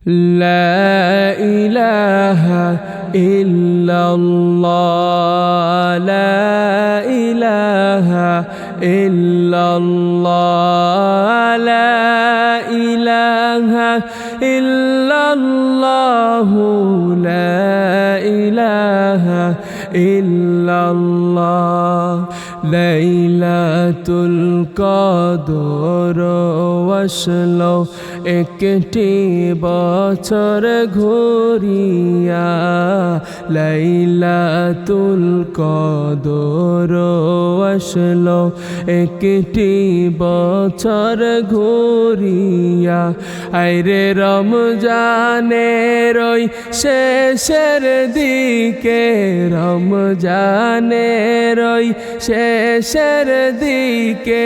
لا إله إلا الله لا إله إلا الله لا إله إلا الله لا إله إلا الله লাইলাতুল কদর আসলো একটি বছর ঘুরিয়া লাইলাতুল কদর আসলো একটি বছর ঘুরিয়া আইরে রমজানের ওই শেষের দিকে রমজানের ওই শেষের দিকে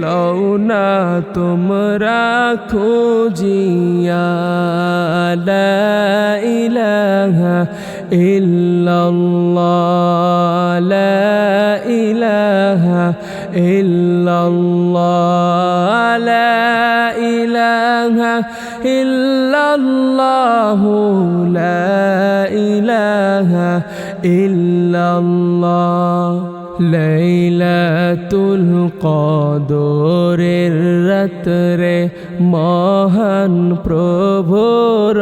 লওনা তোমরা খুঁজিয়া লা ইলাহা ইল্লাল্লাহ লা ইলাহা ইল্লাল্লাহ লা ইলাহা ইল্লাল্লাহ লা ইলাহা ইল্লাল্লাহ লাইলাতুল কদরের রাতে মহান প্রভু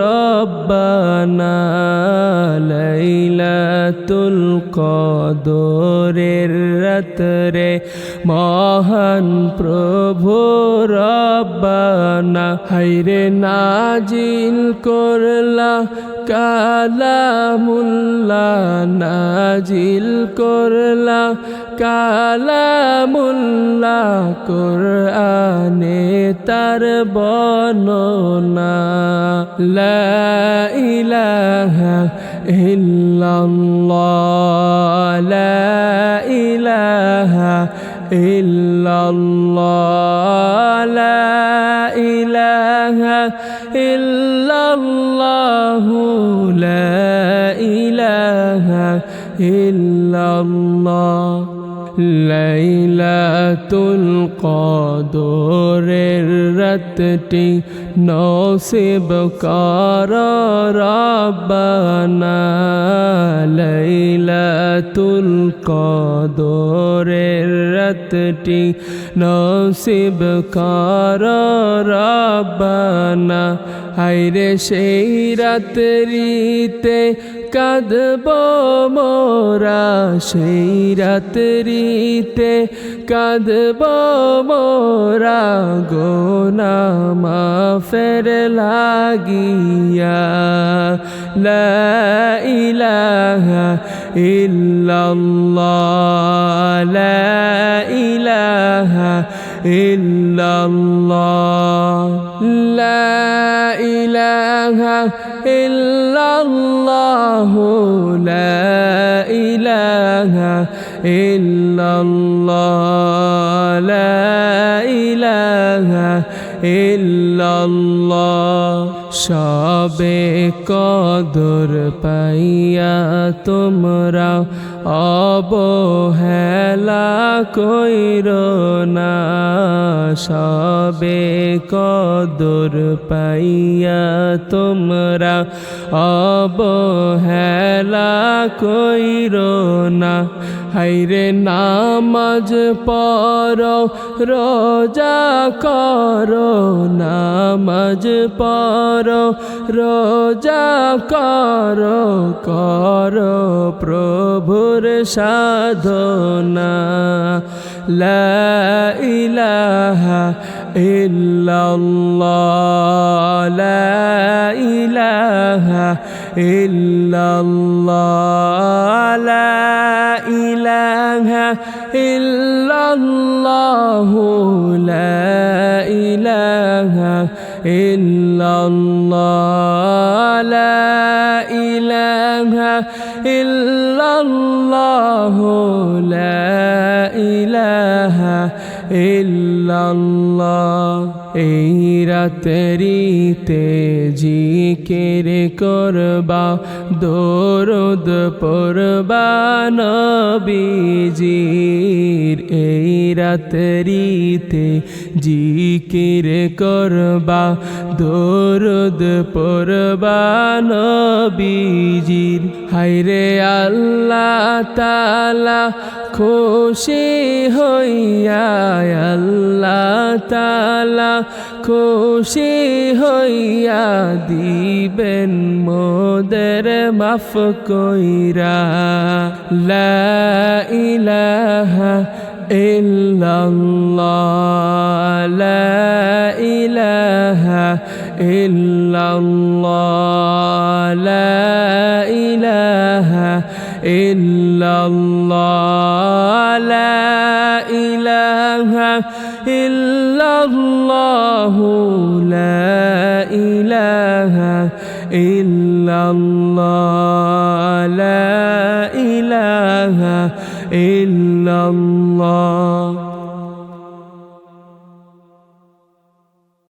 রব্বানা লাইলাতুল কদরের রাতে মহান প্রভু রব্বানা হায়রে নাজিল করলা কালামুল্লাহ নাজিল করলা কালামুল্লাহ কুরআনে তার বর্ণনা লা ইলাহা ইল্লাল্লাহ লা ইলাহা ইল্লাল্লাহ লা ইলাহা ইল্লাল্লাহ লা ইলাহা ইল্লাল্লাহ লাইলাতুল কদরের রাতটি নসিব কর রব্বানা লাইলাতুল কদরের রাতটি নসিব কর রব্বানা হায়রে সেই রাত্রিতে কাঁদব মোরা সেই রাত্রিতে কাঁদব মোরা গুনাহ মাফের লাগিয়া লা ইলাহা ইল্লাল্লাহ লা ইলাহা ইল্লাল্লাহ লা ইলাহা ইল্লাল্লাহ লা ইলাহা ইল্লাল্লাহ লা ইলাহা ইল্লাল্লাহ সবে কদর পাইয়া তোমরা অবহেলা কইরো না সবে কদর পাইয়া তোমরা অবহেলা কইরো না হায়রে নামাজ পড়ো রোজা করো নামাজ পড়ো রোজা করো করো প্রভুর সাধনা লা ইলাহা ইল্লাল্লাহ লা ইলাহা ইল্লাল্লাহ লা ইলাহা ইল্লাল্লাহ লা ইলাহা ইল্লাল্লাহ লা ইলাহা ইল্লাল্লাহ লা ইলাহা ইল্লাল্লাহ। এই রাত্রিতে জিকির করবা, দরুদ পড়বা নবীজির। এই রাত্রিতে জিকির করবা, দরুদ পড়বা নবীজির। হায়রে আল্লাহ তাআলা খুশি হইয়া, আল্লাহ তাআলা খুশি হইয়া দিবেন মোদের মাফ কইরা। লা ইলাহা ইল্লাল্লাহ, লা ইলাহা ইল্লাল্লাহ, লা ইলাহা ইল্লাল্লাহ, লা ইলাহা ইল্লাল্লাহ, লা ইলাহা ইল্লাল্লাহ, লা ইলাহা ইল্লাল্লাহ।